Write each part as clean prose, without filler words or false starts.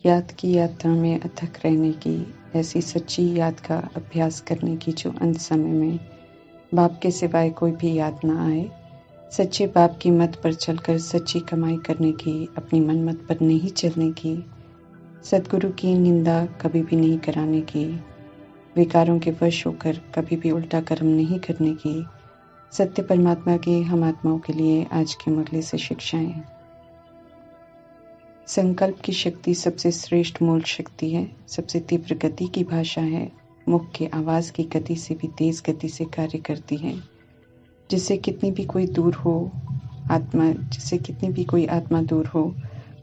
याद की यात्रा में अथक रहने की, ऐसी सच्ची याद का अभ्यास करने की जो अंत समय में बाप के सिवाय कोई भी याद न आए। सच्चे बाप की मत पर चलकर सच्ची कमाई करने की, अपनी मनमत पर नहीं चलने की, सद्गुरु की निंदा कभी भी नहीं कराने की, विकारों के वश होकर कभी भी उल्टा कर्म नहीं करने की, सत्य परमात्मा के हम आत्माओं के लिए आज के मुरली से शिक्षाएं। संकल्प की शक्ति सबसे श्रेष्ठ मूल शक्ति है, सबसे तीव्र गति की भाषा है, मुख के आवाज की गति से भी तेज गति से कार्य करती है। जिससे कितनी भी कोई आत्मा दूर हो,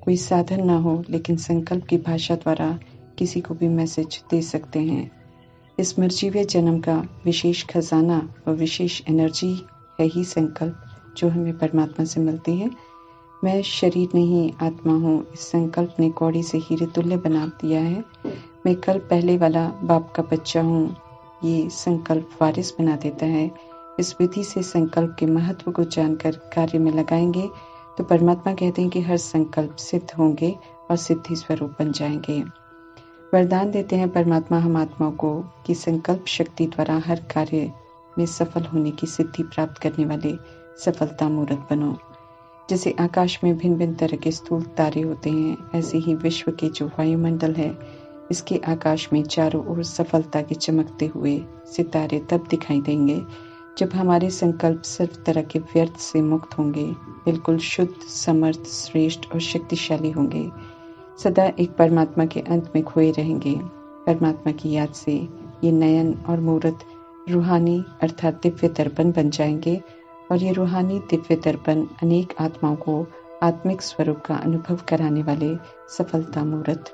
कोई साधन ना हो, लेकिन संकल्प की भाषा द्वारा किसी को भी मैसेज दे सकते हैं। इस मर्जीवे जन्म का विशेष खजाना व विशेष एनर्जी है ही संकल्प, जो हमें परमात्मा से मिलती है। मैं शरीर नहीं आत्मा हूँ, इस संकल्प ने कौड़ी से हीरे तुल्य बना दिया है। मैं कल पहले वाला बाप का बच्चा हूँ, ये संकल्प वारिस बना देता है। इस विधि से संकल्प के महत्व को जानकर कार्य में लगाएंगे तो परमात्मा कहते हैं कि हर संकल्प सिद्ध होंगे और सिद्धि स्वरूप बन जाएंगे। वरदान देते हैं परमात्मा हम आत्माओं को कि संकल्प शक्ति द्वारा हर कार्य में सफल होने की सिद्धि प्राप्त करने वाले सफलता मूर्त बनो। जैसे आकाश में भिन्न भिन्न तरह के स्थूल तारे होते हैं, ऐसे ही विश्व के जो वायुमंडल है, इसके आकाश में चारों ओर सफलता के चमकते हुए सितारे तब दिखाई देंगे जब हमारे संकल्प सर्व तरह के व्यर्थ से मुक्त होंगे, बिल्कुल शुद्ध, समर्थ, श्रेष्ठ और शक्तिशाली होंगे। सदा एक परमात्मा के अंत में खोए रहेंगे। परमात्मा की याद से ये नयन और मूर्त रूहानी अर्थात दिव्य दर्पण बन जाएंगे और ये रूहानी दिव्य दर्पण अनेक आत्माओं को आत्मिक स्वरूप का अनुभव कराने वाले सफलता मूर्त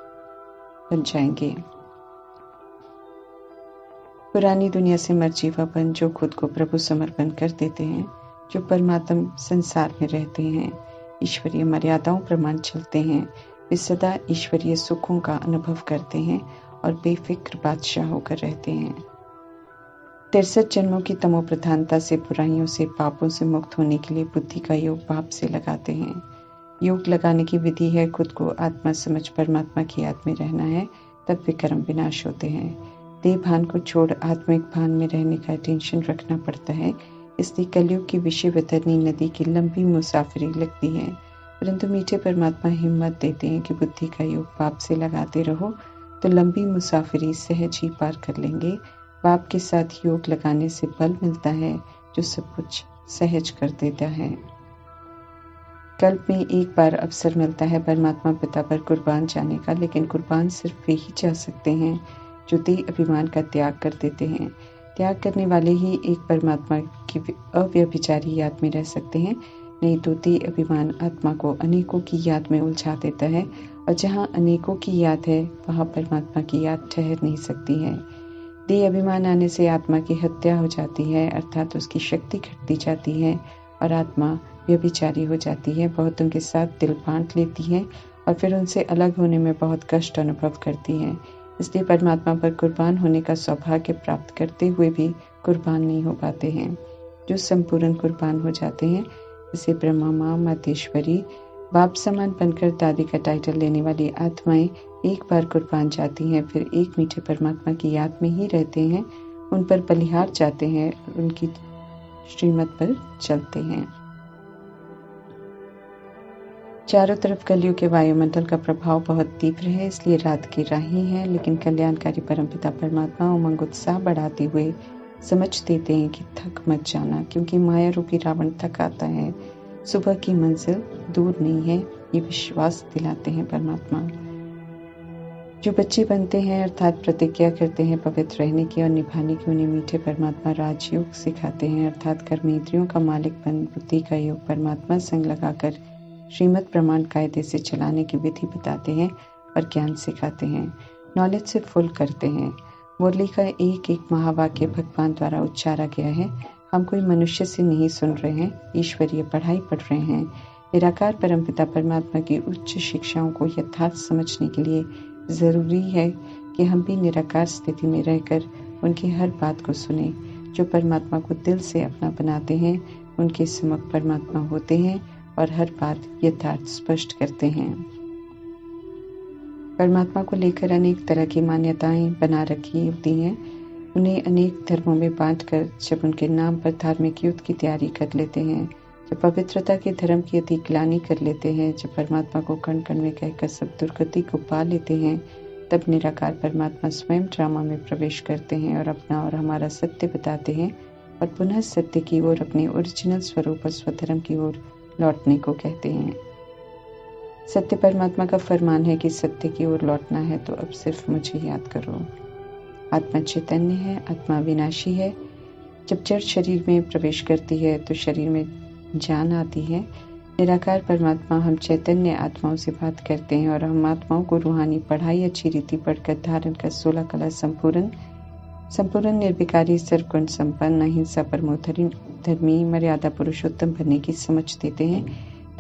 बन जाएंगे। पुरानी दुनिया से मर्जीवापन जो खुद को प्रभु समर्पण कर देते हैं, जो परमात्म संसार में रहते हैं, ईश्वरीय मर्यादाओं प्रमाण चलते हैं, वे सदा ईश्वरीय सुखों का अनुभव करते हैं और बेफिक्र बादशाह होकर रहते हैं। 63 जन्मों की तमो प्रधानता से, बुराइयों से, पापों से मुक्त होने के लिए बुद्धि का योग बाप से लगाते हैं। योग लगाने की विधि है खुद को आत्मा समझ परमात्मा की याद में रहना है, तब विकर्म विनाश होते हैं। देह भान को छोड़ आत्मिक भान में रहने का टेंशन रखना पड़ता है, इसलिए कलयुग की विषय वितरणी नदी की लंबी मुसाफिरी लगती है। परंतु मीठे परमात्मा हिम्मत देते हैं कि बुद्धि का योग बाप से लगाते रहो तो लंबी मुसाफिरी सहज ही पार कर लेंगे। बाप के साथ योग लगाने से बल मिलता है जो सब कुछ सहज कर देता है। कल्प में एक बार अवसर मिलता है परमात्मा पिता पर कुर्बान जाने का, लेकिन कुर्बान सिर्फ वे ही जा सकते हैं जो देह अभिमान का त्याग कर देते हैं। त्याग करने वाले ही एक परमात्मा की अव्यभिचारी याद में रह सकते हैं, नहीं तो देह अभिमान आत्मा को अनेकों की याद में उलझा देता है, और जहाँ अनेकों की याद है वहाँ परमात्मा की याद ठहर नहीं सकती है। देह अभिमान आने से आत्मा की हत्या हो जाती है, अर्थात उसकी शक्ति घटती जाती है और आत्मा व्यभिचारी हो जाती है। बहुतों के साथ दिल बांट लेती है और फिर उनसे अलग होने में बहुत कष्ट अनुभव करती है। इसलिए परमात्मा पर कुर्बान होने का सौभाग्य प्राप्त करते हुए भी कुर्बान नहीं हो पाते हैं। जो संपूर्ण कुर्बान हो जाते हैं, जैसे ब्रह्मा माँ, मातेश्वरी, बाप समान बनकर दादी का टाइटल लेने वाली आत्माएं एक बार कुर्बान जाती हैं, फिर एक मीठे परमात्मा की याद में ही रहते हैं, उन पर बलिहार जाते हैं, उनकी श्रीमत पर चलते हैं। चारों तरफ कलयुग के वायुमंडल का प्रभाव बहुत तीव्र है, इसलिए रात की राही है, लेकिन कल्याणकारी परमपिता परमात्मा उमंग उत्साह बढ़ाते हुए समझ देते हैं कि थक मत जाना, क्योंकि माया रूपी रावण थक आता है। सुबह की मंजिल दूर नहीं है, ये विश्वास दिलाते हैं परमात्मा। जो बच्चे बनते हैं अर्थात प्रतिज्ञा करते हैं पवित्र रहने की और निभाने की, उन्हें मीठे परमात्मा राजयोग सिखाते हैं, अर्थात कर्मेंद्रियों का मालिक बन बुद्धि का योग परमात्मा संग लगाकर श्रीमत प्रमाण कायदे से चलाने की विधि बताते हैं और ज्ञान सिखाते हैं, नॉलेज से फुल करते हैं। मुरली का एक एक महावाक्य भगवान द्वारा उच्चारा गया है। हम कोई मनुष्य से नहीं सुन रहे हैं, ईश्वरीय पढ़ाई पढ़ रहे हैं। निराकार परमपिता परमात्मा की उच्च शिक्षाओं को यथार्थ समझने के लिए जरूरी है कि हम भी निराकार स्थिति में रहकर उनकी हर बात को सुने। जो परमात्मा को दिल से अपना बनाते हैं, उनके सम्मुख परमात्मा होते हैं और हर बात यथार्थ स्पष्ट करते हैं। परमात्मा को लेकर अनेक तरह की मान्यताएं बना रखी होती हैं। उन्हें अनेक धर्मों में बांटकर जब उनके नाम पर धार्मिक युद्ध की तैयारी कर लेते हैं, जब पवित्रता के धर्म की अति ग्लानि कर लेते हैं, जब परमात्मा को कण कण में कहकर सब दुर्गति को पा लेते हैं, तब निराकार परमात्मा स्वयं ड्रामा में प्रवेश करते हैं और अपना और हमारा सत्य बताते हैं और पुनः सत्य की ओर, अपने ओरिजिनल स्वरूप और स्वधर्म की ओर लौटने को कहते हैं। सत्य परमात्मा का फरमान है कि सत्य की ओर लौटना है तो अब सिर्फ मुझे याद करो। आत्मा चैतन्य है, आत्मा विनाशी है। जब जड़ शरीर में प्रवेश करती है तो शरीर में जान आती है। निराकार परमात्मा हम चैतन्य आत्माओं से बात करते हैं और हम आत्माओं को रूहानी पढ़ाई अच्छी रीति पढ़कर धारण कर 16 कला संपूर्ण निर्विकारी सर्वगुण संपन्न अहिंसा परमो धर्मी मर्यादा पुरुषोत्तम बनने की समझ देते हैं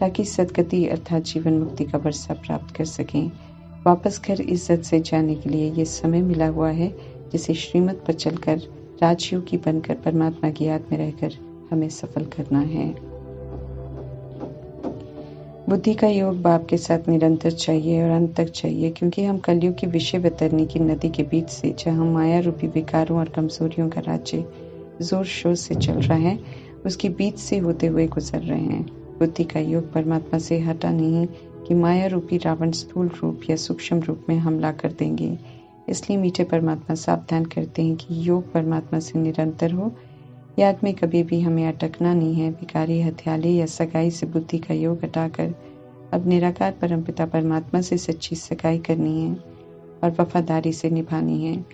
ताकि सदगति अर्थात जीवन मुक्ति का वर्षा प्राप्त कर सकें। वापस घर इज्जत से जाने के लिए ये समय मिला हुआ है जिसे श्रीमत पर चलकर राजयोगी बनकर परमात्मा की याद में रहकर हमें सफल करना है। बुद्धि का योग बाप के साथ निरंतर चाहिए और अंत तक चाहिए, क्योंकि हम कलयुग की विषय वितरणी की नदी के बीच से, जहाँ माया रूपी विकारों और कमजोरियों का राज्य जोर शोर से चल रहा है, उसके बीच से होते हुए गुजर रहे हैं। बुद्धि का योग परमात्मा से हटा नहीं कि माया रूपी रावण स्थूल रूप या सूक्ष्म रूप में हमला कर देंगे। इसलिए मीठे परमात्मा सावधान करते हैं कि योग परमात्मा से निरंतर हो। याद में कभी भी हमें अटकना नहीं है। भिखारी, हथियाले या सगाई से बुद्धि का योग हटाकर अब निराकार परमपिता परमात्मा से सच्ची सगाई करनी है और वफादारी से निभानी है,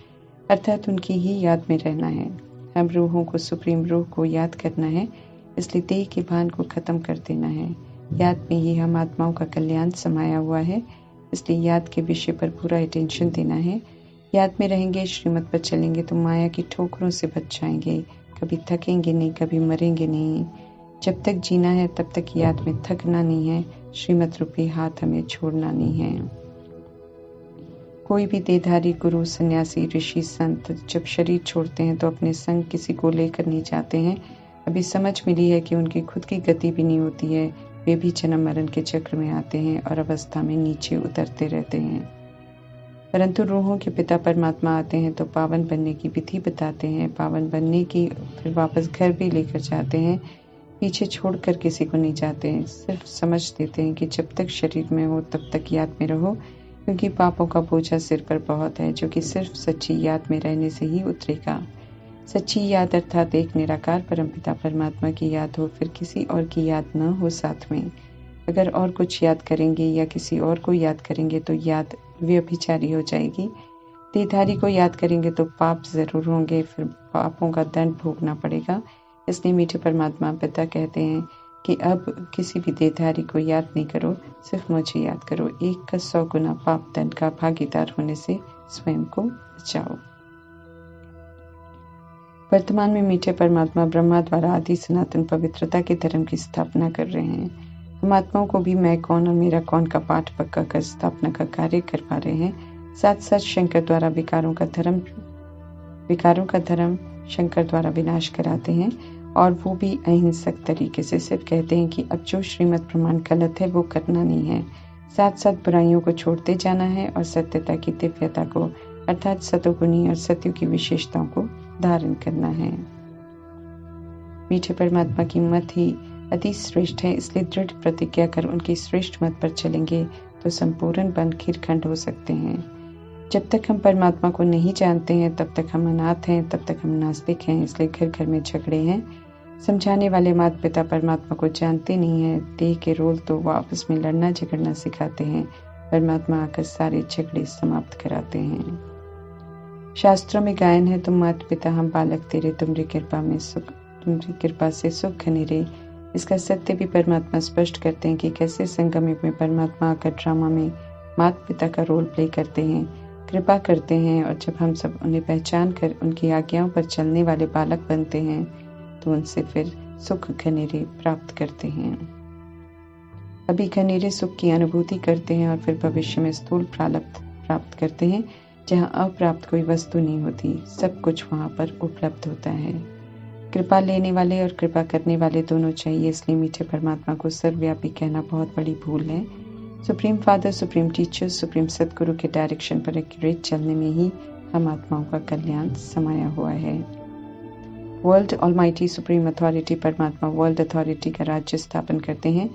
अर्थात उनकी ही याद में रहना है। हम रूहों को, सुप्रीम रूह को याद करना है, इसलिए देह के भान को खत्म कर देना है। याद में ही हम आत्माओं का कल्याण समाया हुआ है, इसलिए याद के विषय पर पूरा अटेंशन देना है। याद में रहेंगे, श्रीमत पर चलेंगे तो माया की ठोकरों से बच जाएंगे। कभी थकेंगे नहीं, कभी मरेंगे नहीं। जब तक जीना है तब तक याद में थकना नहीं है। श्रीमत रूपी हाथ हमें छोड़ना नहीं है। कोई भी देहधारी गुरु, सन्यासी, ऋषि, संत जब शरीर छोड़ते हैं तो अपने संग किसी को लेकर नहीं जाते हैं। अभी समझ मिली है कि उनकी खुद की गति भी नहीं होती है। वे भी जन्म मरण के चक्र में आते हैं और अवस्था में नीचे उतरते रहते हैं। परंतु रूहों के पिता परमात्मा आते हैं तो पावन बनने की विधि बताते हैं, पावन बनने की, फिर वापस घर भी लेकर जाते हैं। पीछे छोड़कर किसी को नहीं जाते हैं, सिर्फ समझ देते हैं कि जब तक शरीर में हो तब तक याद में रहो, क्योंकि पापों का बोझा सिर पर बहुत है, जो कि सिर्फ सच्ची याद में रहने से ही उतरेगा। सच्ची याद अर्थात एक निराकार परमपिता परमात्मा की याद हो, फिर किसी और की याद न हो साथ में। अगर और कुछ याद करेंगे या किसी और को याद करेंगे तो याद व्यभिचारी हो जाएगी। देहधारी को याद करेंगे तो पाप जरूर होंगे, फिर पापों का दंड भोगना पड़ेगा। इसलिए मीठे परमात्मा पिता कहते हैं कि अब किसी भी देहधारी को याद नहीं करो, सिर्फ मुझे याद करो। 1 का 100 गुना पाप दंड का भागीदार होने से स्वयं को बचाओ। वर्तमान में मीठे परमात्मा ब्रह्मा द्वारा आदि सनातन पवित्रता के धर्म की स्थापना कर रहे हैं। हम आत्माओं को भी मैं कौन और मेरा कौन का पाठ पक्का कर स्थापना का कार्य करवा रहे हैं। साथ साथ शंकर द्वारा विकारों का धर्म शंकर द्वारा विनाश कराते हैं, और वो भी अहिंसक तरीके से। सिर्फ कहते हैं कि अब जो श्रीमत प्रमाण गलत है वो करना नहीं है। साथ साथ बुराइयों को छोड़ते जाना है और सत्यता की दिव्यता को, अर्थात सतोगुणी और सत्य की विशेषताओं को धारण करना है। मीठे परमात्मा की मत ही अति श्रेष्ठ है, इसलिए दृढ़ प्रतिज्ञा कर उनकी श्रेष्ठ मत पर चलेंगे तो संपूर्ण बन खीरखंड हो सकते हैं। जब तक हम परमात्मा को नहीं जानते हैं तब तक हम अनाथ हैं, तब तक हम नास्तिक हैं, इसलिए घर घर में झगड़े हैं। समझाने वाले माता पिता परमात्मा को जानते नहीं हैं। देह के रोल तो वो आपस में लड़ना झगड़ना सिखाते हैं। परमात्मा आकर सारे झगड़े समाप्त कराते हैं। शास्त्रों में गायन है, तुम माता पिता हम बालक तेरे, तुम्हारी कृपा से सुख घने रे। इसका सत्य भी परमात्मा स्पष्ट करते हैं कि कैसे संगम युग में परमात्मा आकर ड्रामा में माता पिता का रोल प्ले करते हैं, कृपा करते हैं, और जब हम सब उन्हें पहचान कर उनकी आज्ञाओं पर चलने वाले बालक बनते हैं तो उनसे फिर सुख घनेरे प्राप्त करते हैं। अभी घनेरे सुख की अनुभूति करते हैं और फिर भविष्य में स्थूल प्राप्त करते हैं, जहाँ अप्राप्त कोई वस्तु नहीं होती, सब कुछ वहाँ पर उपलब्ध होता है। कृपा लेने वाले और कृपा करने वाले दोनों चाहिए, इसलिए मीठे परमात्मा को सर्वव्यापी कहना बहुत बड़ी भूल है। Supreme father, supreme teacher, supreme सदगुरु के डायरेक्शन पर एक्यूरेट चलने में ही हम आत्माओं का कल्याण समाया हुआ है। वर्ल्ड ऑलमाइटी सुप्रीम अथॉरिटी परमात्मा वर्ल्ड अथॉरिटी का राज्य स्थापन करते हैं,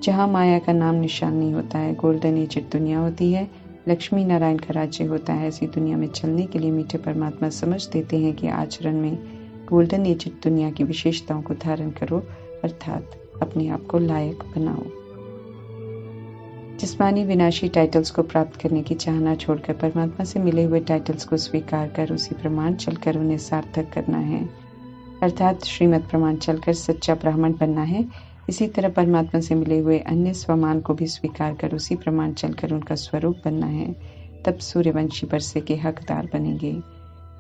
जहां माया का नाम निशान नहीं होता है। गोल्डन एजेड दुनिया होती है, लक्ष्मी नारायण का राज्य होता है। ऐसी दुनिया में चलने के लिए मीठे परमात्मा समझ देते हैं कि आचरण में गोल्डन एजेड दुनिया की विशेषताओं को धारण करो, अर्थात अपने आप को लायक बनाओ। जिस्मानी विनाशी टाइटल्स को प्राप्त करने की चाहना छोड़कर परमात्मा से मिले हुए टाइटल्स को स्वीकार कर उसी प्रमाण चलकर उन्हें सार्थक करना है, अर्थात श्रीमद् प्रमाण चलकर सच्चा ब्राह्मण बनना है। इसी तरह परमात्मा से मिले हुए अन्य स्वमान को भी स्वीकार कर उसी प्रमाण चलकर उनका स्वरूप बनना है, तब सूर्यवंशी बरसे के हकदार बनेंगे।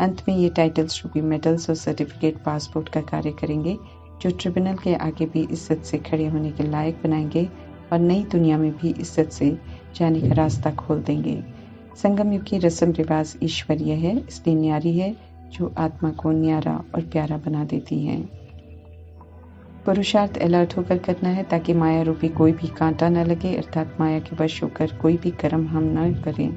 अंत में ये टाइटल्स रूपी मेडल्स और सर्टिफिकेट पासपोर्ट का कार्य करेंगे, जो ट्रिब्यूनल के आगे भी इज्जत से खड़े होने के लायक बनाएंगे और नई दुनिया में भी इज्जत से जाने का रास्ता खोल देंगे। संगम युग की रस्म रिवाज ईश्वरीय है, इसलिए न्यारी है, जो आत्मा को न्यारा और प्यारा बना देती है। पुरुषार्थ अलर्ट होकर करना है, ताकि माया रूपी कोई भी कांटा न लगे, अर्थात माया के वश होकर कोई भी कर्म हम न करें।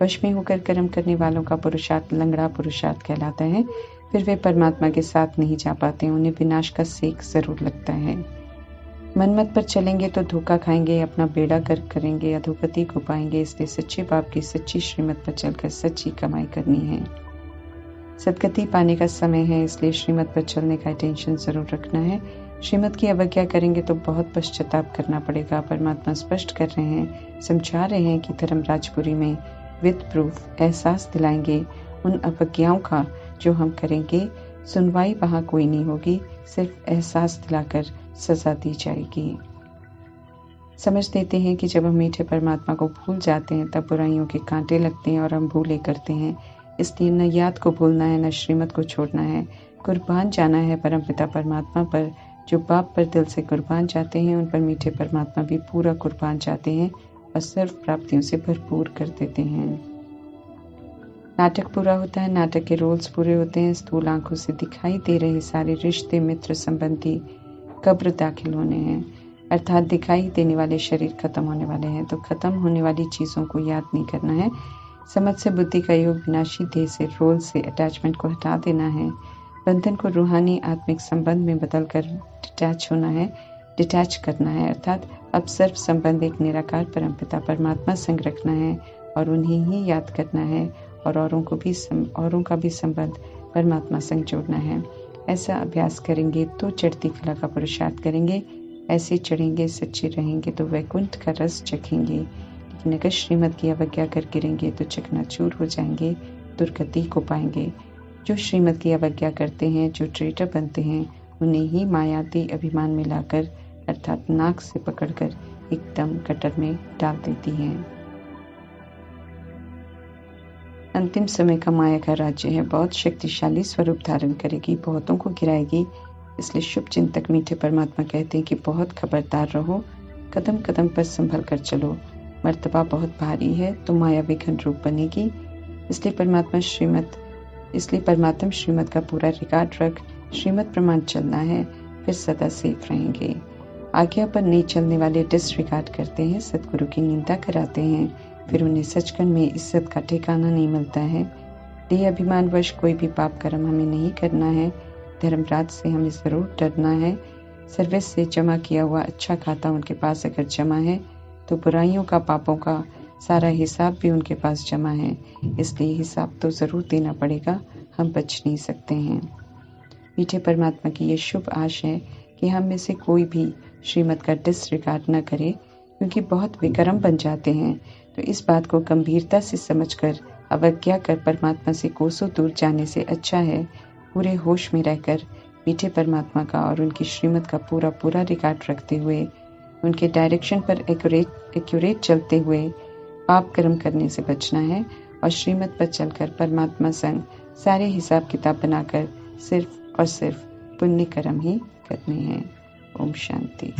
वश में होकर कर्म करने वालों का पुरुषार्थ लंगड़ा पुरुषार्थ कहलाता है। फिर वे परमात्मा के साथ नहीं जा पाते, उन्हें विनाश का सेक जरूर लगता है। मनमत पर चलेंगे तो धोखा खाएंगे, अपना बेड़ा गर्क करेंगे, अधोगति को पाएंगे। इसलिए सच्चे बाप की सच्ची श्रीमत पर चलकर सच्ची कमाई करनी है। सदगति पाने का समय है, इसलिए श्रीमत पर चलने का अटेंशन जरूर रखना है। श्रीमत की अवज्ञा करेंगे तो बहुत पश्चाताप करना पड़ेगा। परमात्मा स्पष्ट कर रहे हैं, समझा रहे हैं कि धर्मराजपुरी में विद प्रूफ एहसास दिलाएंगे उन अवज्ञाओं का जो हम करेंगे। सुनवाई वहाँ कोई नहीं होगी, सिर्फ एहसास दिलाकर सजा दी जाएगी। समझ देते हैं कि जब हम मीठे परमात्मा को भूल जाते हैं, तब बुराइयों के कांटे लगते हैं और हम भूले करते हैं। इसलिए न याद को भूलना है, न श्रीमत को छोड़ना है। कुर्बान जाना है परमपिता परमात्मा पर। जो बाप पर दिल से कुर्बान जाते हैं, उन पर मीठे परमात्मा भी पूरा कुर्बान जाते हैं और सर्व प्राप्तियों से भरपूर कर देते हैं। नाटक पूरा होता है, नाटक के रोल्स पूरे होते हैं। स्थूल आंखों से दिखाई दे रहे सारे रिश्ते, मित्र, संबंधी कब्र दाखिल होने हैं, अर्थात दिखाई देने वाले शरीर खत्म होने वाले हैं। तो खत्म होने वाली चीज़ों को याद नहीं करना है। समझ से बुद्धि का योग विनाशी देह से, रोल से अटैचमेंट को हटा देना है। बंधन को रूहानी आत्मिक संबंध में बदलकर डिटैच करना है, अर्थात अब सर्व संबंध एक निराकार परमपिता परमात्मा संग रखना है और उन्हें ही याद करना है और औरों का भी संबंध परमात्मा संग जोड़ना है। ऐसा अभ्यास करेंगे तो चढ़ती कला का पुरुषार्थ करेंगे। ऐसे चढ़ेंगे, सच्चे रहेंगे तो वैकुंठ का रस चखेंगे। लेकिन अगर श्रीमत की अवज्ञा कर गिरेंगे तो चकनाचूर हो जाएंगे, दुर्गति को पाएंगे। जो श्रीमत की अवज्ञा करते हैं, जो ट्रेटर बनते हैं, उन्हें ही मायाती अभिमान में लाकर, अर्थात नाक से पकड़कर एकदम कटर में डाल देती हैं। अंतिम समय का माया का राज्य है, बहुत शक्तिशाली स्वरूप धारण करेगी, बहुतों को गिराएगी। इसलिए शुभ चिंतक मीठे परमात्मा कहते हैं कि बहुत खबरदार रहो, कदम कदम पर संभल कर चलो। मर्तबा बहुत भारी है तो माया विघन रूप बनेगी। इसलिए परमात्म श्रीमत का पूरा रिकॉर्ड रख श्रीमत प्रमाण चलना है, फिर सदा सेफ रहेंगे। आज्ञा पर नहीं चलने वाले डिसरिगार्ड करते हैं, सदगुरु की निंदा कराते हैं, फिर उन्हें सचखंड में इज्जत का ठिकाना नहीं मिलता है। देह अभिमान वश कोई भी पाप कर्म हमें नहीं करना है। धर्मराज से हमें जरूर डरना है। सर्विस से जमा किया हुआ अच्छा खाता उनके पास अगर जमा है, तो बुराइयों का, पापों का सारा हिसाब भी उनके पास जमा है। इसलिए हिसाब तो जरूर देना पड़ेगा, हम बच नहीं सकते हैं। मीठे परमात्मा की ये शुभ आश है कि हम में से कोई भी श्रीमत का डिसरिगार्ड न करे, क्योंकि बहुत विक्रम बन जाते हैं। तो इस बात को गंभीरता से समझकर अवज्ञा कर परमात्मा से कोसों दूर जाने से अच्छा है पूरे होश में रहकर मीठे परमात्मा का और उनकी श्रीमत का पूरा रिकॉर्ड रखते हुए, उनके डायरेक्शन पर एक्यूरेट चलते हुए पाप कर्म करने से बचना है और श्रीमत पर चलकर परमात्मा संग सारे हिसाब किताब बनाकर सिर्फ और सिर्फ पुण्य कर्म ही करने हैं। ओम शांति।